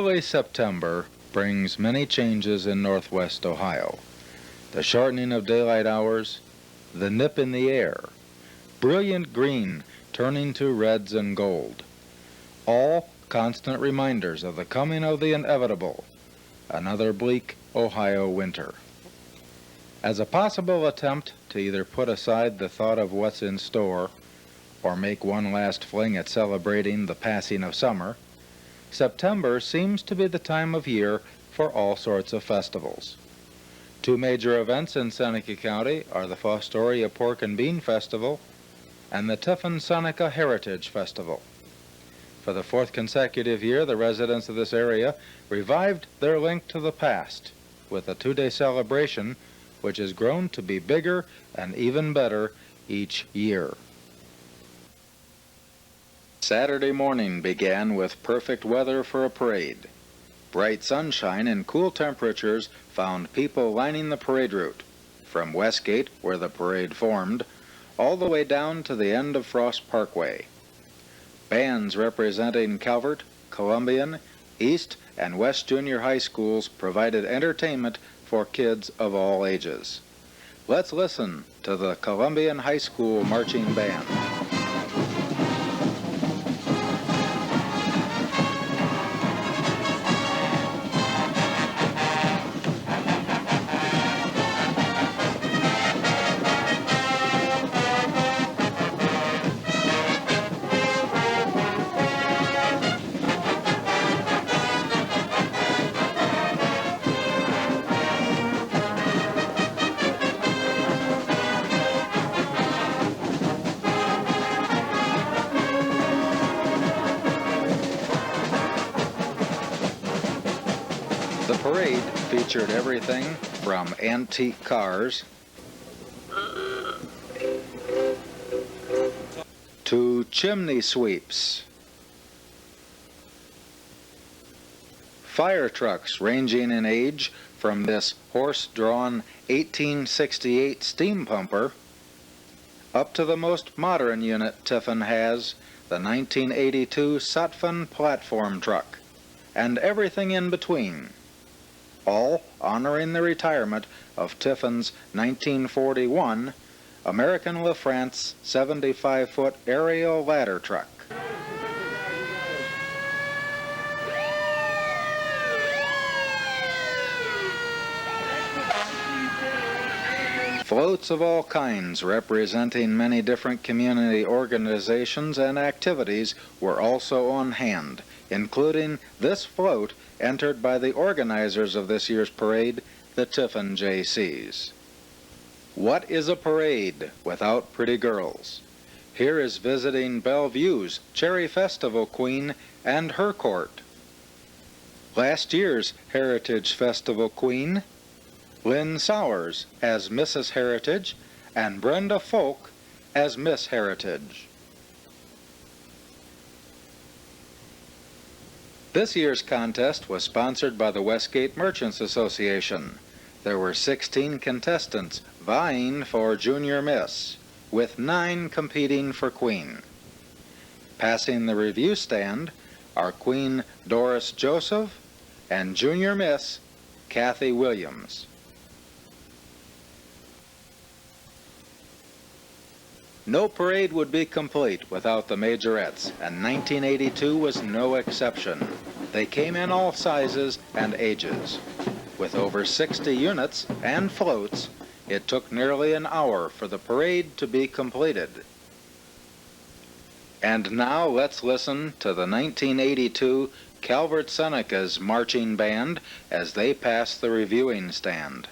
Early September brings many changes in northwest Ohio. The shortening of daylight hours, the nip in the air, brilliant green turning to reds and gold, all constant reminders of the coming of the inevitable, another bleak Ohio winter. As a possible attempt to either put aside the thought of what's in store or make one last fling at celebrating the passing of summer, September seems to be the time of year for all sorts of festivals. Two major events in Seneca County are the Fostoria Pork and Bean Festival and the Tiffin Seneca Heritage Festival. For the fourth consecutive year, the residents of this area revived their link to the past with a two-day celebration which has grown to be bigger and even better each year. Saturday morning began with perfect weather for a parade. Bright sunshine and cool temperatures found people lining the parade route, from Westgate, where the parade formed, all the way down to the end of Frost Parkway. Bands representing Calvert, Columbian, East, and West Junior High Schools provided entertainment for kids of all ages. Let's listen to the Columbian High School Marching Band. The parade featured everything from antique cars to chimney sweeps, fire trucks ranging in age from this horse-drawn 1868 steam pumper up to the most modern unit Tiffin has, the 1982 Sutphen platform truck, and everything in between, all honoring the retirement of Tiffin's 1941 American LaFrance 75-foot aerial ladder truck. Floats of all kinds representing many different community organizations and activities were also on hand, including this float entered by the organizers of this year's parade, the Tiffin Jaycees. What is a parade without pretty girls? Here is visiting Bellevue's Cherry Festival Queen and her court. Last year's Heritage Festival Queen, Lynn Sowers as Mrs. Heritage and Brenda Folk as Miss Heritage. This year's contest was sponsored by the Westgate Merchants Association. There were 16 contestants vying for Junior Miss, with 9 competing for Queen. Passing the review stand are Queen Doris Joseph and Junior Miss Kathy Williams. No parade would be complete without the majorettes, and 1982 was no exception. They came in all sizes and ages. With over 60 units and floats, it took nearly an hour for the parade to be completed. And now let's listen to the 1982 Calvert Seneca's marching band as they pass the reviewing stand.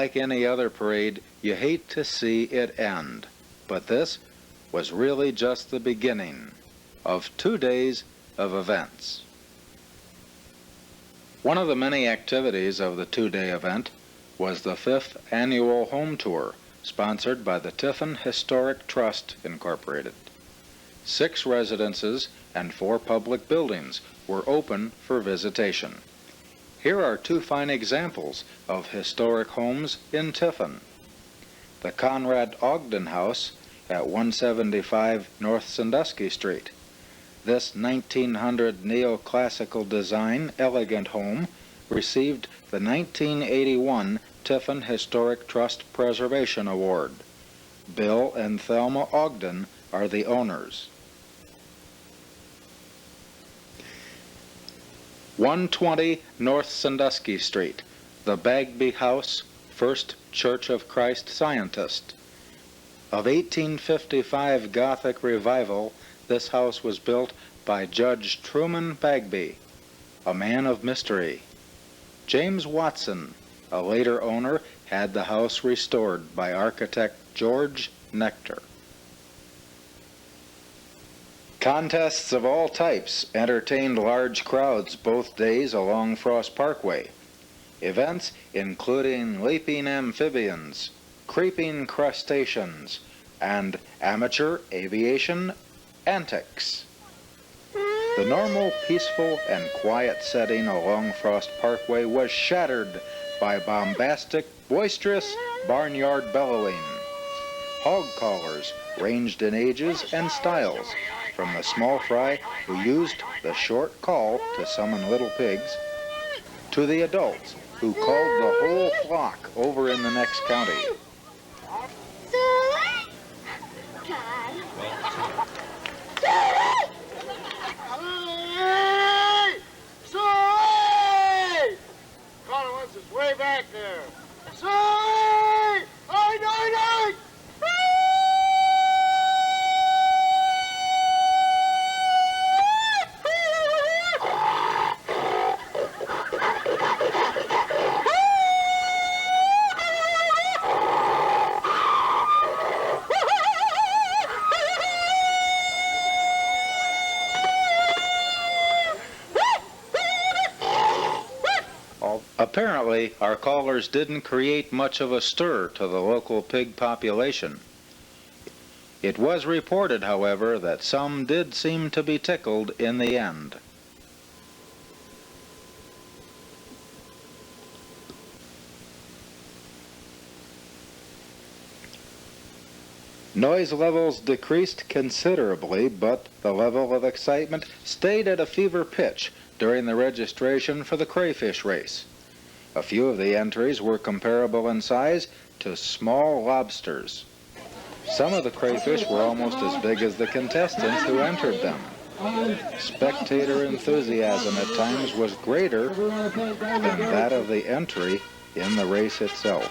like any other parade, you hate to see it end. But this was really just the beginning of 2 days of events. One of the many activities of the 2-day event was the 5th annual home tour, sponsored by the Tiffin Historic Trust, Incorporated. 6 residences and 4 public buildings were open for visitation. Here are 2 fine examples of historic homes in Tiffin. The Conrad Ogden House at 175 North Sandusky Street. This 1900 neoclassical design elegant home received the 1981 Tiffin Historic Trust Preservation Award. Bill and Thelma Ogden are the owners. 120 North Sandusky Street, the Bagby House, First Church of Christ Scientist. Of 1855 Gothic revival, this house was built by Judge Truman Bagby, a man of mystery. James Watson, a later owner, had the house restored by architect George Nectar. Contests of all types entertained large crowds both days along Frost Parkway. Events including leaping amphibians, creeping crustaceans, and amateur aviation antics. The normal, peaceful, and quiet setting along Frost Parkway was shattered by bombastic, boisterous barnyard bellowing. Hog callers ranged in ages and styles, from the small fry who used the short call to summon little pigs, to the adults who called the whole flock over in the next county. Colin is way back there. Apparently, our callers didn't create much of a stir to the local pig population. It was reported, however, that some did seem to be tickled in the end. Noise levels decreased considerably, but the level of excitement stayed at a fever pitch during the registration for the crayfish race. A few of the entries were comparable in size to small lobsters. Some of the crayfish were almost as big as the contestants who entered them. Spectator enthusiasm at times was greater than that of the entry in the race itself.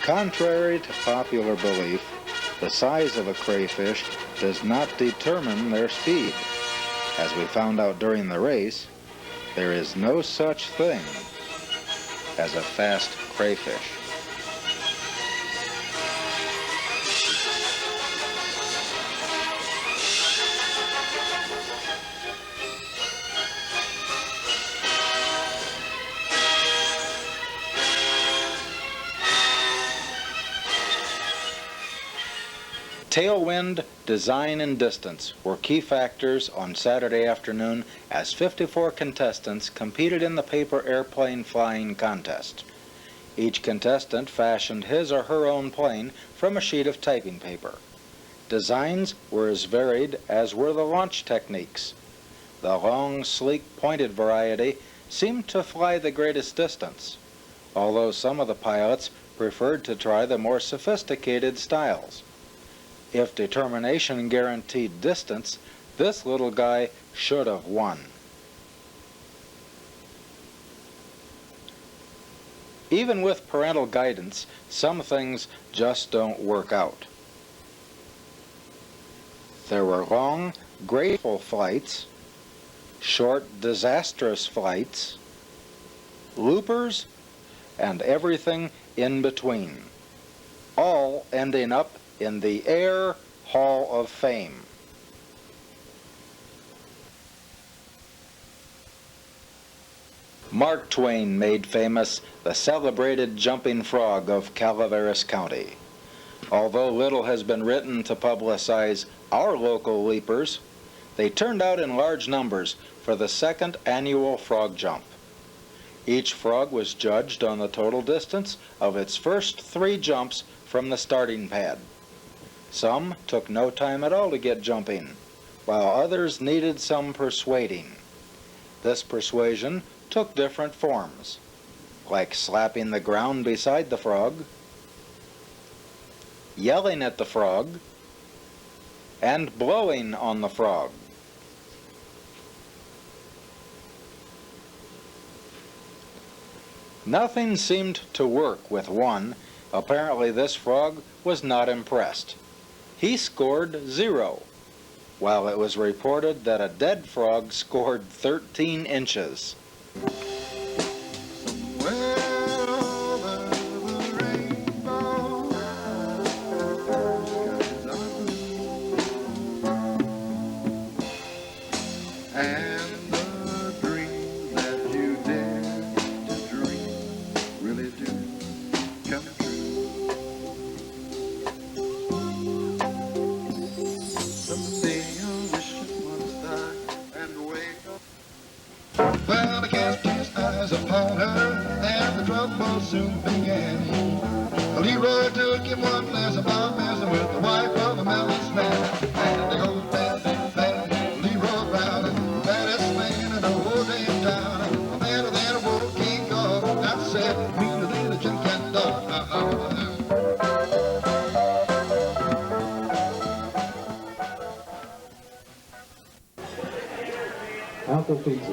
Contrary to popular belief, the size of a crayfish does not determine their speed. As we found out during the race, there is no such thing as a fast crayfish. Tailwind, design, and distance were key factors on Saturday afternoon as 54 contestants competed in the paper airplane flying contest. Each contestant fashioned his or her own plane from a sheet of typing paper. Designs were as varied as were the launch techniques. The long, sleek, pointed variety seemed to fly the greatest distance, although some of the pilots preferred to try the more sophisticated styles. If determination guaranteed distance, this little guy should have won. Even with parental guidance, some things just don't work out. There were long, graceful flights, short, disastrous flights, loopers, and everything in between, all ending up in the Air Hall of Fame. Mark Twain made famous the celebrated jumping frog of Calaveras County. Although little has been written to publicize our local leapers, they turned out in large numbers for the second annual frog jump. Each frog was judged on the total distance of its first 3 jumps from the starting pad. Some took no time at all to get jumping, while others needed some persuading. This persuasion took different forms, like slapping the ground beside the frog, yelling at the frog, and blowing on the frog. Nothing seemed to work with one. Apparently this frog was not impressed. He scored 0, while it was reported that a dead frog scored 13 inches. Well, the cat cast eyes upon her, and the trouble soon began. Leroy took him one lesson about messing with the wife of a melon man. And they go bad, Leroy Brown, baddest man in the whole damn town. Better than a wolf king dog, I said, meaner than a junk cat dog. Apple pizza.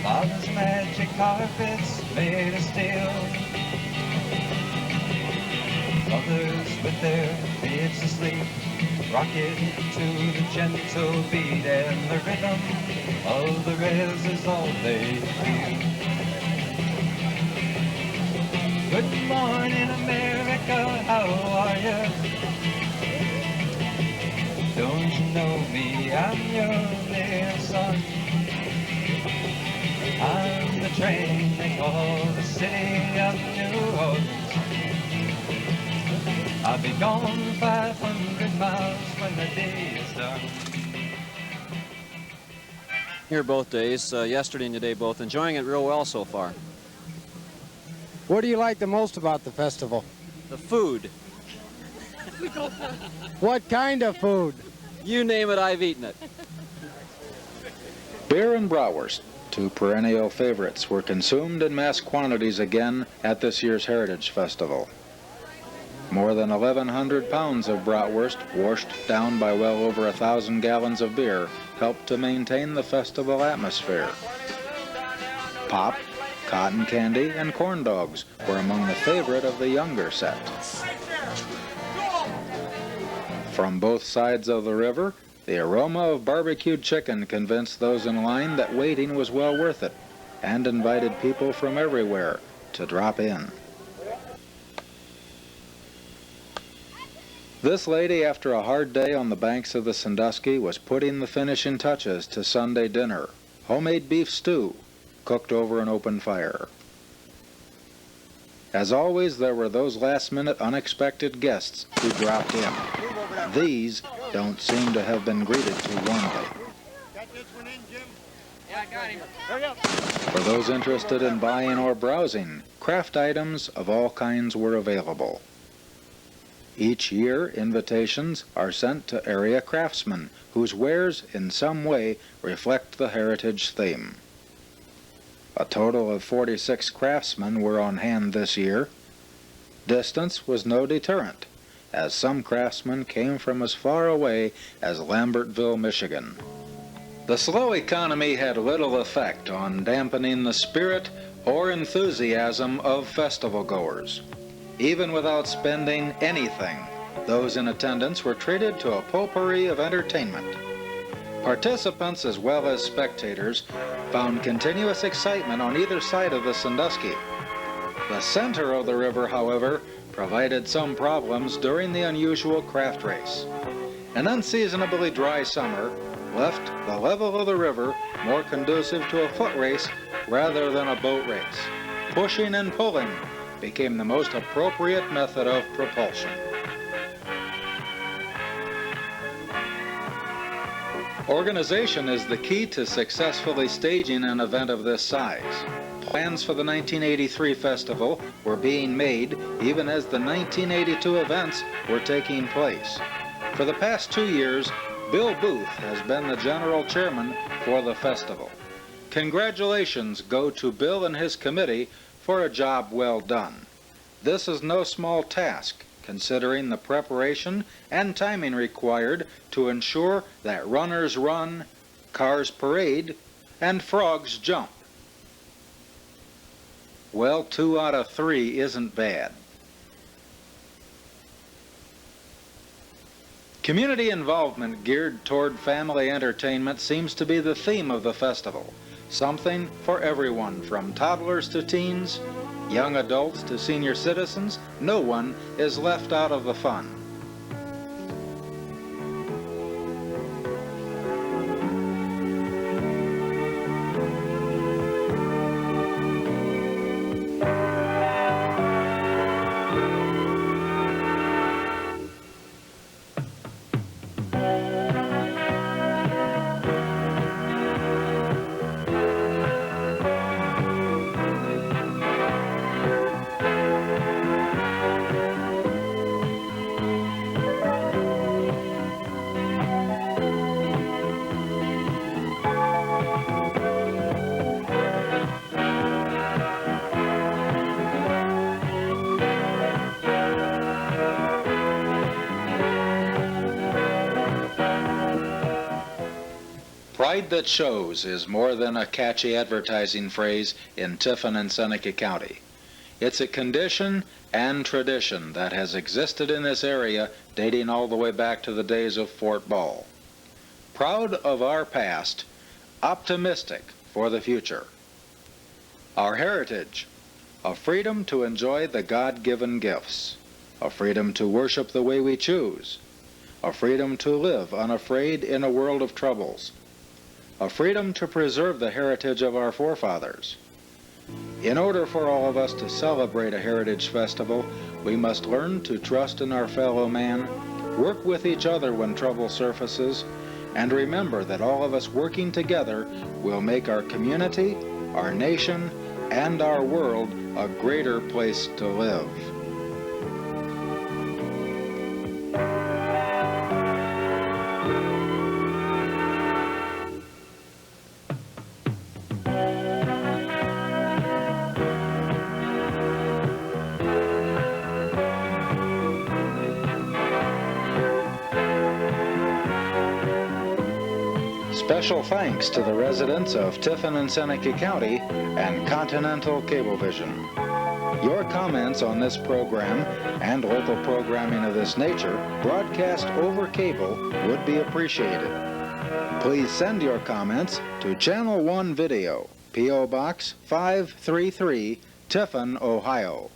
Father's magic carpets made of steel. Mothers with their babes asleep, rocking to the gentle beat, and the rhythm of the rails is all they feel. Good morning, America, how are you? Don't you know me? I'm your little son. I'm the train they call the city of New Orleans. I'll be gone 500 miles when the day is done. Here both days, yesterday and today both, enjoying it real well so far. What do you like the most about the festival? The food. What kind of food? You name it, I've eaten it. Beer and bratwurst, 2 perennial favorites, were consumed in mass quantities again at this year's Heritage Festival. More than 1,100 pounds of bratwurst, washed down by well over 1,000 gallons of beer, helped to maintain the festival atmosphere. Pop, cotton candy, and corn dogs were among the favorite of the younger set. From both sides of the river, the aroma of barbecued chicken convinced those in line that waiting was well worth it, and invited people from everywhere to drop in. This lady, after a hard day on the banks of the Sandusky, was putting the finishing touches to Sunday dinner, homemade beef stew, cooked over an open fire. As always, there were those last-minute unexpected guests who dropped in. These don't seem to have been greeted too warmly. For those interested in buying or browsing, craft items of all kinds were available. Each year, invitations are sent to area craftsmen whose wares in some way reflect the heritage theme. A total of 46 craftsmen were on hand this year. Distance was no deterrent, as some craftsmen came from as far away as Lambertville, Michigan. The slow economy had little effect on dampening the spirit or enthusiasm of festival goers. Even without spending anything, those in attendance were treated to a potpourri of entertainment. Participants as well as spectators found continuous excitement on either side of the Sandusky. The center of the river, however, provided some problems during the unusual craft race. An unseasonably dry summer left the level of the river more conducive to a foot race rather than a boat race. Pushing and pulling became the most appropriate method of propulsion. Organization is the key to successfully staging an event of this size. Plans for the 1983 festival were being made even as the 1982 events were taking place. For the past 2 years, Bill Booth has been the general chairman for the festival. Congratulations go to Bill and his committee for a job well done. This is no small task, considering the preparation and timing required to ensure that runners run, cars parade, and frogs jump. Well, 2 out of 3 isn't bad. Community involvement geared toward family entertainment seems to be the theme of the festival. Something for everyone, from toddlers to teens, young adults to senior citizens. No one is left out of the fun. Pride that shows is more than a catchy advertising phrase in Tiffin and Seneca County. It's a condition and tradition that has existed in this area dating all the way back to the days of Fort Ball. Proud of our past, optimistic for the future. Our heritage, a freedom to enjoy the God-given gifts, a freedom to worship the way we choose, a freedom to live unafraid in a world of troubles, a freedom to preserve the heritage of our forefathers. In order for all of us to celebrate a heritage festival, we must learn to trust in our fellow man, work with each other when trouble surfaces, and remember that all of us working together will make our community, our nation, and our world a greater place to live. Special thanks to the residents of Tiffin and Seneca County and Continental Cablevision. Your comments on this program and local programming of this nature broadcast over cable would be appreciated. Please send your comments to Channel 1 Video, P.O. Box 533, Tiffin, Ohio.